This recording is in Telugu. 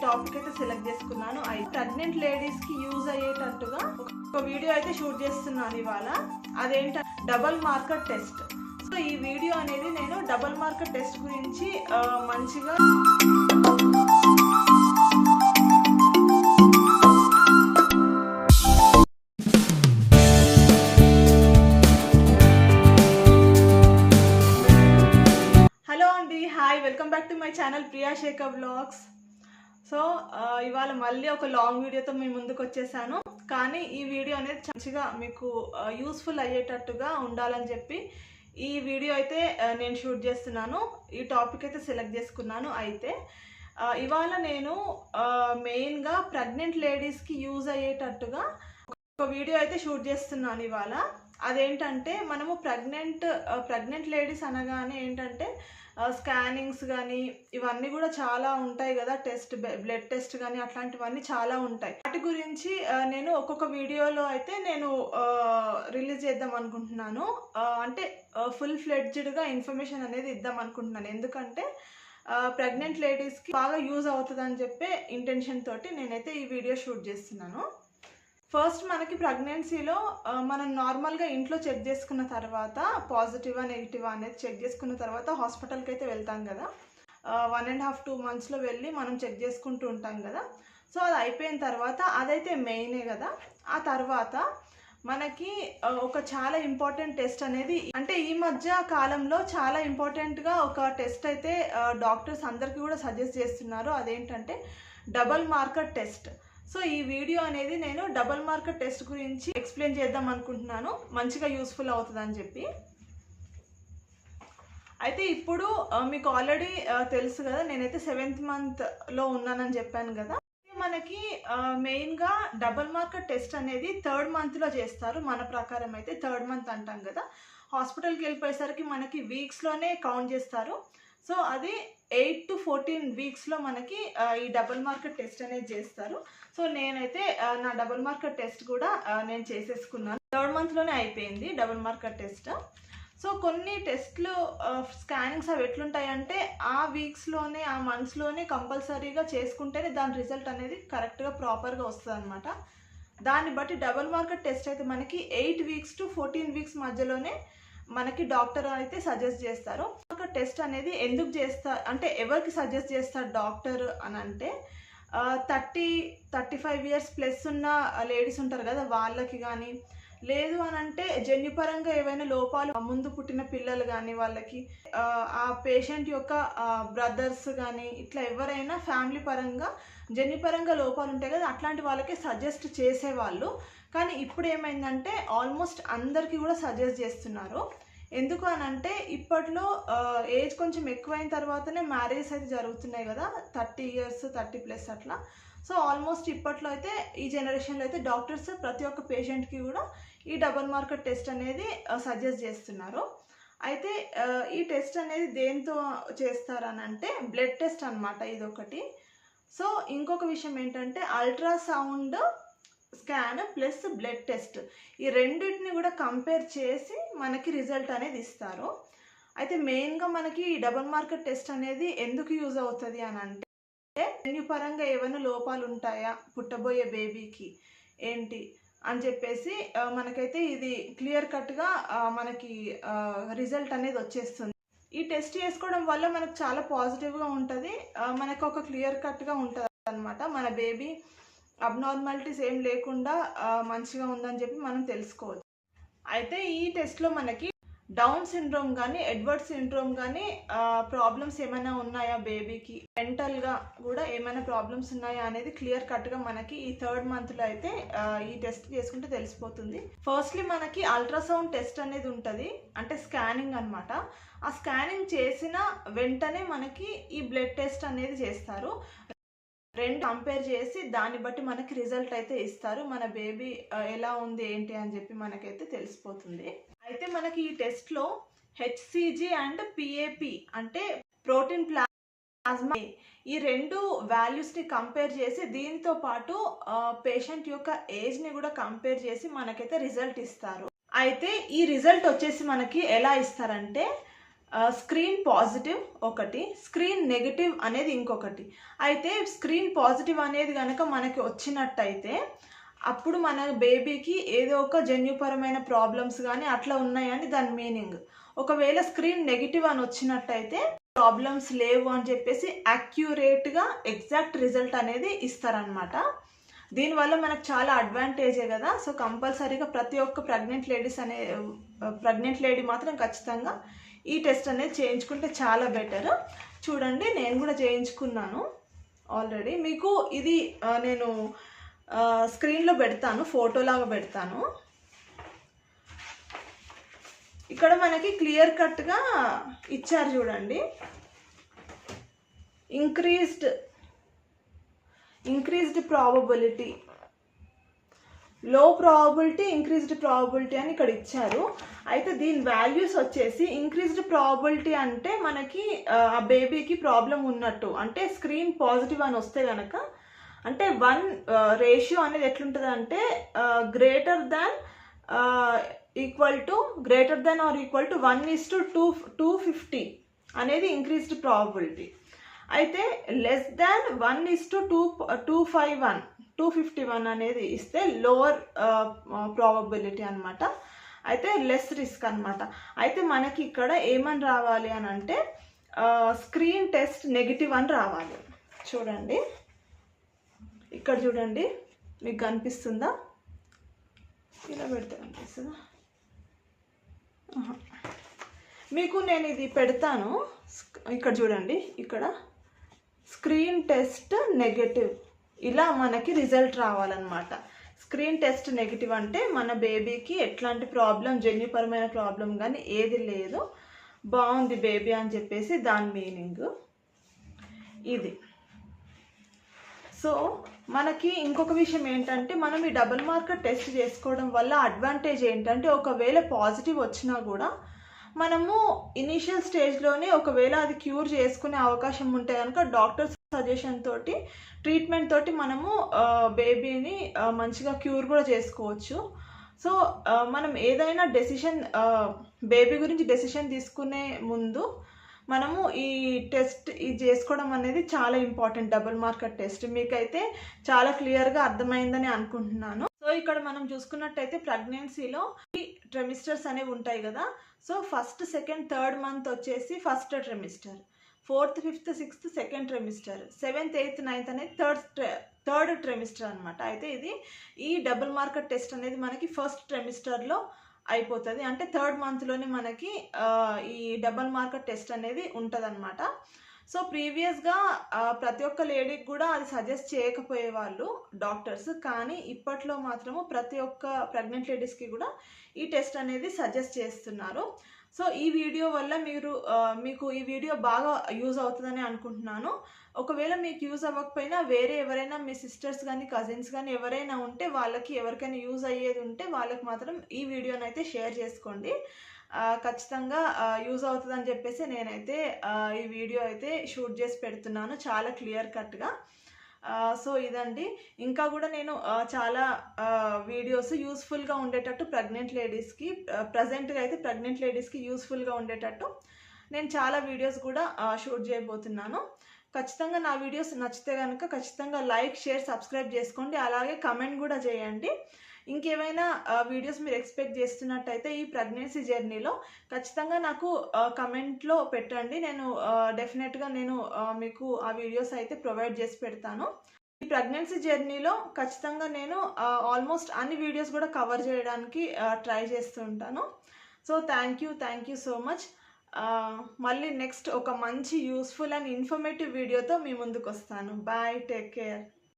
టాపిక్ అయితే సెలెక్ట్ చేసుకున్నాను. ప్రెగ్నెంట్ లేడీస్ కి యూజ్ అయ్యేటట్టుగా ఒక వీడియో అయితే షూట్ చేస్తున్నాను ఇవాళ. అదేంటంటే డబుల్ మార్కర్ టెస్ట్. సో ఈ వీడియో అనేది నేను డబుల్ మార్కర్ టెస్ట్ గురించి మంచిగా welcome back to my channel Priya Shekhar vlogs. So ఇవాళ మళ్ళీ ఒక లాంగ్ వీడియోతో మీ ముందుకు వచ్చేసాను. కానీ ఈ వీడియో అనేది మంచిగా మీకు యూస్ఫుల్ అయ్యేటట్టుగా ఉండాలని చెప్పి ఈ వీడియో అయితే నేను షూట్ చేస్తున్నాను. ఈ టాపిక్ అయితే సెలెక్ట్ చేసుకున్నాను. అయితే ఇవాళ నేను మెయిన్గా ప్రెగ్నెంట్ లేడీస్కి యూజ్ అయ్యేటట్టుగా ఒక వీడియో అయితే షూట్ చేస్తున్నాను ఇవాళ. అదేంటంటే మనము ప్రెగ్నెంట్ లేడీస్ అనగానే ఏంటంటే స్కానింగ్స్ కానీ ఇవన్నీ కూడా చాలా ఉంటాయి కదా, బ్లడ్ టెస్ట్ కానీ అట్లాంటివన్నీ చాలా ఉంటాయి. వాటి గురించి నేను ఒక్కొక్క వీడియోలో అయితే నేను రిలీజ్ చేద్దాం అనుకుంటున్నాను. అంటే ఫుల్ ఫ్లెడ్జ్డ్గా ఇన్ఫర్మేషన్ అనేది ఇద్దాం అనుకుంటున్నాను. ఎందుకంటే ప్రెగ్నెంట్ లేడీస్కి బాగా యూజ్ అవుతుంది అని చెప్పే ఇంటెన్షన్ తోటి నేనైతే ఈ వీడియో షూట్ చేస్తున్నాను. ఫస్ట్ మనకి ప్రెగ్నెన్సీలో మనం నార్మల్గా ఇంట్లో చెక్ చేసుకున్న తర్వాత పాజిటివా నెగిటివా అనేది చెక్ చేసుకున్న తర్వాత హాస్పిటల్కి అయితే వెళ్తాం కదా. 1.5-2 monthsలో వెళ్ళి మనం చెక్ చేసుకుంటూ ఉంటాం కదా. సో అది అయిపోయిన తర్వాత అదైతే మెయినే కదా. ఆ తర్వాత మనకి ఒక చాలా ఇంపార్టెంట్ టెస్ట్ అనేది, అంటే ఈ మధ్య కాలంలో చాలా ఇంపార్టెంట్గా ఒక టెస్ట్ అయితే డాక్టర్స్ అందరికీ కూడా సజెస్ట్ చేస్తున్నారు. అదేంటంటే డబుల్ మార్కర్ టెస్ట్. సో ఈ వీడియో అనేది నేను డబుల్ మార్కర్ టెస్ట్ గురించి ఎక్స్ప్లెయిన్ చేద్దాం అనుకుంటున్నాను, మంచిగా యూస్ఫుల్ అవుతుందని చెప్పి. అయితే ఇప్పుడు మీకు ఆల్రెడీ తెలుసు కదా, నేనైతే 7th monthలో ఉన్నానని చెప్పాను కదా. మనకి మెయిన్గా డబుల్ మార్కర్ టెస్ట్ అనేది 3rd monthలో చేస్తారు. మన ప్రకారం అయితే 3rd month అంటాం కదా. హాస్పిటల్కి వెళ్ళిపోయేసరికి మనకి వీక్స్లోనే కౌంట్ చేస్తారు. సో అది 8 to 14 weeksలో మనకి ఈ డబుల్ మార్కర్ టెస్ట్ అనేది చేస్తారు. సో నేనైతే నా డబుల్ మార్కర్ టెస్ట్ కూడా నేను చేసేసుకున్నాను. 3rd monthలోనే అయిపోయింది డబుల్ మార్కర్ టెస్ట్. సో కొన్ని టెస్ట్లు స్కానింగ్స్ అవి ఎట్లుంటాయంటే ఆ వీక్స్లోనే ఆ మంత్స్లోనే కంపల్సరీగా చేసుకుంటేనే దాని రిజల్ట్ అనేది కరెక్ట్గా ప్రాపర్గా వస్తుంది అనమాట. దాన్ని బట్టి డబుల్ మార్కర్ టెస్ట్ అయితే మనకి 8 weeks to 14 weeks మధ్యలోనే మనకి డాక్టర్ అయితే సజెస్ట్ చేస్తారు. ఒక టెస్ట్ అనేది ఎందుకు చేస్తారు అంటే ఎవరికి సజెస్ట్ చేస్తారు డాక్టర్ అని అంటే 30-35 years ప్లస్ ఉన్న లేడీస్ ఉంటారు కదా, వాళ్ళకి కానీ, లేదు అని అంటే జన్యుపరంగా ఏవైనా లోపాలు ముందు పుట్టిన పిల్లలు కానీ, వాళ్ళకి ఆ పేషెంట్ యొక్క బ్రదర్స్ కానీ ఇట్లా ఎవరైనా ఫ్యామిలీ పరంగా జన్యుపరంగా లోపాలు ఉంటాయి కదా, అట్లాంటి వాళ్ళకి సజెస్ట్ చేసేవాళ్ళు. కానీ ఇప్పుడు ఏమైందంటే ఆల్మోస్ట్ అందరికీ కూడా సజెస్ట్ చేస్తున్నారు. ఎందుకు అని అంటే ఇప్పట్లో ఏజ్ కొంచెం ఎక్కువైన తర్వాతనే మ్యారేజెస్ అయితే జరుగుతున్నాయి కదా, 30 years 30+ అట్లా. సో ఆల్మోస్ట్ ఇప్పట్లో అయితే ఈ జనరేషన్లో అయితే డాక్టర్స్ ప్రతి ఒక్క పేషెంట్కి కూడా ఈ డబుల్ మార్కర్ టెస్ట్ అనేది సజెస్ట్ చేస్తున్నారు. అయితే ఈ టెస్ట్ అనేది దేంతో చేస్తారని అంటే బ్లడ్ టెస్ట్ అనమాట, ఇదొకటి. సో ఇంకొక విషయం ఏంటంటే ultrasound scan plus blood test, ఈ రెండింటిని కూడా కంపేర్ చేసి మనకి రిజల్ట్ అనేది ఇస్తారు. అయితే మెయిన్గా మనకి డబుల్ మార్కర్ టెస్ట్ అనేది ఎందుకు యూజ్ అవుతుంది అని అంటే జన్యుపరంగా ఏమైనా లోపాలు ఉంటాయా పుట్టబోయే బేబీకి ఏంటి అని చెప్పేసి మనకైతే ఇది క్లియర్ కట్గా మనకి రిజల్ట్ అనేది వచ్చేస్తుంది. ఈ టెస్ట్ చేసుకోవడం వల్ల మనకు చాలా పాజిటివ్గా ఉంటుంది. మనకు ఒక క్లియర్ కట్గా ఉంటుంది అనమాట. మన బేబీ అబ్నార్మాలిటీస్ ఏం లేకుండా మంచిగా ఉందని చెప్పి మనం తెలుసుకోవచ్చు. అయితే ఈ టెస్ట్లో మనకి డౌన్ సిండ్రోమ్ కానీ ఎడ్వర్డ్ సిండ్రోమ్ కానీ ప్రాబ్లమ్స్ ఏమైనా ఉన్నాయా బేబీకి, మెంటల్గా కూడా ఏమైనా ప్రాబ్లమ్స్ ఉన్నాయా అనేది క్లియర్ కట్గా మనకి ఈ 3rd monthలో అయితే ఈ టెస్ట్ చేసుకుంటే తెలిసిపోతుంది. ఫస్ట్లీ మనకి అల్ట్రాసౌండ్ టెస్ట్ అనేది ఉంటుంది, అంటే స్కానింగ్ అనమాట. ఆ స్కానింగ్ చేసిన వెంటనే మనకి ఈ బ్లడ్ టెస్ట్ అనేది చేస్తారు. రెండు కంపేర్ చేసి దాన్ని బట్టి మనకి రిజల్ట్ అయితే ఇస్తారు. మన బేబీ ఎలా ఉంది ఏంటి అని చెప్పి మనకైతే తెలిసిపోతుంది. అయితే మనకి ఈ టెస్ట్లో HCG అండ్ PAP అంటే ప్రోటీన్ ప్లాస్మా, ఈ రెండు వాల్యూస్ని కంపేర్ చేసి దీంతో పాటు పేషెంట్ యొక్క ఏజ్ని కూడా కంపేర్ చేసి మనకైతే రిజల్ట్ ఇస్తారు. అయితే ఈ రిజల్ట్ వచ్చేసి మనకి ఎలా ఇస్తారంటే స్క్రీన్ పాజిటివ్ ఒకటి, స్క్రీన్ నెగిటివ్ అనేది ఇంకొకటి. అయితే స్క్రీన్ పాజిటివ్ అనేది కనుక మనకి వచ్చినట్టయితే అప్పుడు మన బేబీకి ఏదో ఒక జన్యుపరమైన ప్రాబ్లమ్స్ కానీ అట్లా ఉన్నాయని దాని మీనింగ్. ఒకవేళ స్క్రీన్ నెగిటివ్ అని వచ్చినట్టయితే ప్రాబ్లమ్స్ లేవు అని చెప్పేసి యాక్యురేట్గా ఎగ్జాక్ట్ రిజల్ట్ అనేది ఇస్తారనమాట. దీనివల్ల మనకు చాలా అడ్వాంటేజే కదా. సో కంపల్సరీగా ప్రతి ఒక్క ప్రెగ్నెంట్ లేడీ మాత్రం ఖచ్చితంగా ఈ టెస్ట్ అనేది చేయించుకుంటే చాలా బెటర్. చూడండి, నేను కూడా చేయించుకున్నాను ఆల్రెడీ. మీకు ఇది నేను స్క్రీన్లో పెడతాను, ఫోటోలాగా పెడతాను. ఇక్కడ మనకి క్లియర్ కట్గా ఇచ్చారు చూడండి. ఇంక్రీజ్డ్ ప్రాబబిలిటీ, లో ప్రాబబిలిటీ, ఇంక్రీజ్డ్ ప్రాబబిలిటీ అని ఇక్కడ ఇచ్చారు. అయితే దీని వాల్యూస్ వచ్చేసి ఇంక్రీజ్డ్ ప్రాబబిలిటీ అంటే మనకి ఆ బేబీకి ప్రాబ్లం ఉన్నట్టు, అంటే స్క్రీన్ పాజిటివ్ అని వస్తే కనుక అంటే 1 రేషియో అనేది ఎట్లుంటుంది అంటే greater than or equal to 1:250 అనేది ఇంక్రీజ్డ్ ప్రాబబిలిటీ. అయితే లెస్ దాన్ 1:251 అనేది ఇస్తే లోవర్ ప్రాబబిలిటీ అనమాట. అయితే లెస్ రిస్క్ అనమాట. అయితే మనకి ఇక్కడ ఏమని రావాలి అని అంటే స్క్రీన్ టెస్ట్ నెగిటివ్ అని రావాలి. చూడండి, ఇక్కడ చూడండి, మీకు కనిపిస్తుందా? ఇలా పెడితే కనిపిస్తుందా? మీకు నేను ఇది పెడతాను. ఇక్కడ చూడండి, ఇక్కడ స్క్రీన్ టెస్ట్ నెగటివ్, ఇలా మనకి రిజల్ట్ రావాలన్నమాట. స్క్రీన్ టెస్ట్ నెగిటివ్ అంటే మన బేబీకి ఎట్లాంటి ప్రాబ్లం, జన్యుపరమైన ప్రాబ్లం కానీ ఏది లేదు, బాగుంది బేబీ అని చెప్పేసి దాని మీనింగ్ ఇది. సో మనకి ఇంకొక విషయం ఏంటంటే మనం ఈ డబుల్ మార్కర్ టెస్ట్ చేసుకోవడం వల్ల అడ్వాంటేజ్ ఏంటంటే ఒకవేళ పాజిటివ్ వచ్చినా కూడా మనము ఇనీషియల్ స్టేజ్లోనే ఒకవేళ అది క్యూర్ చేసుకునే అవకాశం ఉంటే కనుక డాక్టర్ సజెషన్ తోటి, ట్రీట్మెంట్ తోటి మనము బేబీని మంచిగా క్యూర్ కూడా చేసుకోవచ్చు. సో మనం ఏదైనా డెసిషన్, బేబీ గురించి డెసిషన్ తీసుకునే ముందు మనము ఈ టెస్ట్ ఇది చేసుకోవడం అనేది చాలా ఇంపార్టెంట్. డబుల్ మార్కర్ టెస్ట్ మీకైతే చాలా క్లియర్గా అర్థమైందని అనుకుంటున్నాను. సో ఇక్కడ మనం చూసుకున్నట్టయితే ప్రెగ్నెన్సీలో ట్రెమిస్టర్స్ అనేవి ఉంటాయి కదా. So 1st, 2nd, 3rd month వచ్చేసి first trimester, 4th, 5th, 6th second trimester, 7th, 8th, 9th అనేది థర్డ్ ట్రెమిస్టర్ అనమాట. అయితే ఈ డబుల్ మార్కర్ టెస్ట్ అనేది మనకి ఫస్ట్ ట్రెమిస్టర్లో అయిపోతుంది. అంటే 3rd మంత్లోనే మనకి ఈ డబుల్ మార్కర్ టెస్ట్ అనేది ఉంటుంది అనమాట. సో ప్రీవియస్గా ప్రతి ఒక్క లేడీకి కూడా అది సజెస్ట్ చేయకపోయేవాళ్ళు డాక్టర్స్, కానీ ఇప్పట్లో మాత్రము ప్రతి ఒక్క ప్రెగ్నెంట్ లేడీస్కి కూడా ఈ టెస్ట్ అనేది సజెస్ట్ చేస్తున్నారు. సో ఈ వీడియో వల్ల మీకు ఈ వీడియో బాగా యూజ్ అవుతుందని అనుకుంటున్నాను. ఒకవేళ మీకు యూజ్ అవ్వకపోయినా వేరే ఎవరైనా మీ సిస్టర్స్ కానీ కజిన్స్ కానీ ఎవరైనా ఉంటే వాళ్ళకి ఎవరికైనా యూజ్ అయ్యేది ఉంటే వాళ్ళకి మాత్రం ఈ వీడియోని అయితే షేర్ చేసుకోండి. ఖచ్చితంగా యూజ్ అవుతుందని చెప్పేసి నేనైతే ఈ వీడియో అయితే షూట్ చేసి పెడుతున్నాను చాలా క్లియర్ కట్గా. సో ఇదండి. ఇంకా కూడా నేను చాలా వీడియోస్ యూస్ఫుల్గా ఉండేటట్టు ప్రెగ్నెంట్ లేడీస్కి, ప్రజెంట్గా అయితే ప్రెగ్నెంట్ లేడీస్కి యూస్ఫుల్గా ఉండేటట్టు నేను చాలా వీడియోస్ కూడా షూట్ చేయబోతున్నాను. ఖచ్చితంగా నా వీడియోస్ నచ్చితే కనుక ఖచ్చితంగా లైక్, షేర్, సబ్స్క్రైబ్ చేసుకోండి. అలాగే కమెంట్ కూడా చేయండి. ఇంకేమైనా వీడియోస్ మీరు ఎక్స్పెక్ట్ చేస్తున్నట్టయితే ఈ ప్రెగ్నెన్సీ జర్నీలో ఖచ్చితంగా నాకు కమెంట్లో పెట్టండి. నేను డెఫినెట్గా మీకు ఆ వీడియోస్ అయితే ప్రొవైడ్ చేసి పెడతాను. ఈ ప్రెగ్నెన్సీ జర్నీలో ఖచ్చితంగా నేను ఆల్మోస్ట్ అన్ని వీడియోస్ కూడా కవర్ చేయడానికి ట్రై చేస్తూ ఉంటాను. So thank you so much. మళ్ళీ నెక్స్ట్ ఒక మంచి యూస్ఫుల్ అండ్ ఇన్ఫర్మేటివ్ వీడియోతో మీ ముందుకు వస్తాను. Bye, take care.